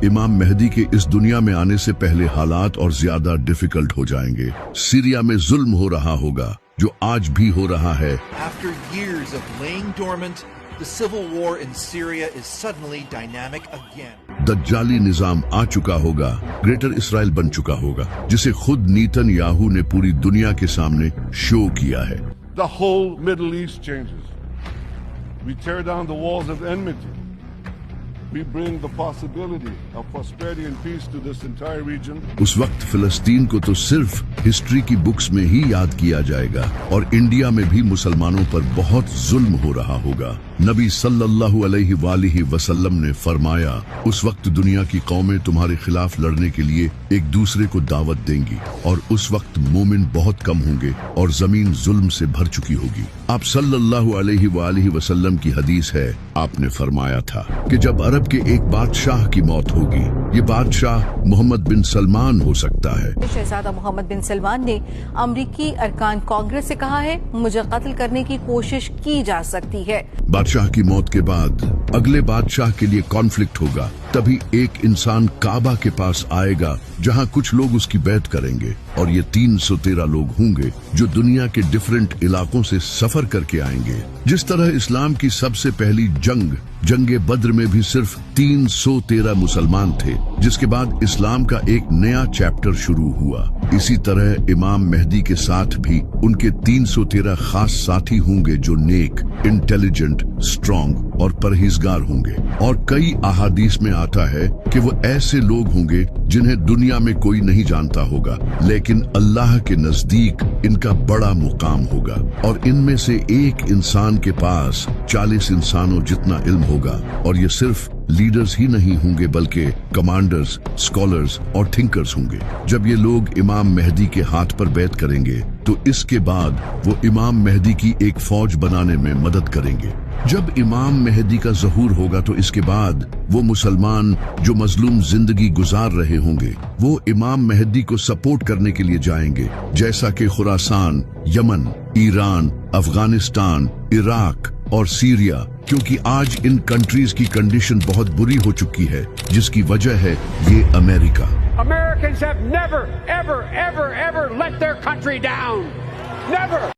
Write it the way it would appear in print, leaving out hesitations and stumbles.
इमाम मेहदी के इस दुनिया में आने से पहले हालात और ज्यादा डिफिकल्ट हो जाएंगे। सीरिया में जुल्म हो रहा होगा जो आज भी हो रहा है। After years of laying dormant, the civil war in Syria is suddenly dynamic again. दज्जाली निजाम आ चुका होगा, ग्रेटर इसराइल बन चुका होगा, जिसे खुद नेतन्याहू ने पूरी दुनिया के सामने शो किया है। The whole Middle East changes. We tear down the walls of enmity. We bring the possibility of prosperity and peace to this entire region. उस वक्त फिलिस्तीन को तो सिर्फ हिस्ट्री की बुक्स में ही याद किया जाएगा और इंडिया में भी मुसलमानों पर बहुत जुल्म हो रहा होगा। नबी सल्लल्लाहु अलैहि वसल्लम ने फरमाया, उस वक्त दुनिया की कौमें तुम्हारे खिलाफ लड़ने के लिए एक दूसरे को दावत देंगी और उस वक्त मोमिन बहुत कम होंगे और जमीन जुल्म से भर चुकी होगी। आप सल्लल्लाहु अलैहि वसल्लम की हदीस है, आपने फरमाया था कि जब अरब के एक बादशाह की मौत होगी, ये बादशाह मोहम्मद बिन सलमान हो सकता है। शहजादा मोहम्मद बिन सलमान ने अमरीकी अरकान कांग्रेस से कहा है, मुझे कत्ल करने की कोशिश की जा सकती है। बादशाह की मौत के बाद अगले बादशाह के लिए कॉन्फ्लिक्ट होगा, तभी एक इंसान काबा के पास आएगा जहां कुछ लोग उसकी बैत करेंगे और ये 313 लोग होंगे जो दुनिया के डिफरेंट इलाकों से सफर करके आएंगे। जिस तरह इस्लाम की सबसे पहली जंगे बद्र में भी सिर्फ 313 मुसलमान थे, जिसके बाद इस्लाम का एक नया चैप्टर शुरू हुआ, इसी तरह इमाम मेहदी के साथ भी उनके 313 खास साथी होंगे जो नेक, इंटेलिजेंट, स्ट्रॉन्ग और परहेजगार होंगे। और कई अहादीस में आता है कि वो ऐसे लोग होंगे जिन्हें दुनिया में कोई नहीं जानता होगा, लेकिन अल्लाह के नजदीक इनका बड़ा मुकाम होगा और इनमें से एक इंसान के पास 40 इंसानों जितना इल्म होगा। और ये सिर्फ लीडर्स ही नहीं होंगे बल्कि कमांडर्स, स्कॉलर्स और थिंकर्स होंगे। जब ये लोग इमाम मेहदी के हाथ पर बैत करेंगे तो इसके बाद वो इमाम मेहदी की एक फौज बनाने में मदद करेंगे। जब इमाम मेहदी का ज़हूर होगा तो इसके बाद वो मुसलमान जो मजलूम जिंदगी गुजार रहे होंगे वो इमाम मेहदी को सपोर्ट करने के लिए जाएंगे, जैसा कि Khorasan, Yemen, Iran, Afghanistan, Iraq और सीरिया, क्योंकि आज इन कंट्रीज की कंडीशन बहुत बुरी हो चुकी है, जिसकी वजह है ये America. Americans have never, ever, ever, ever let their country down. Never.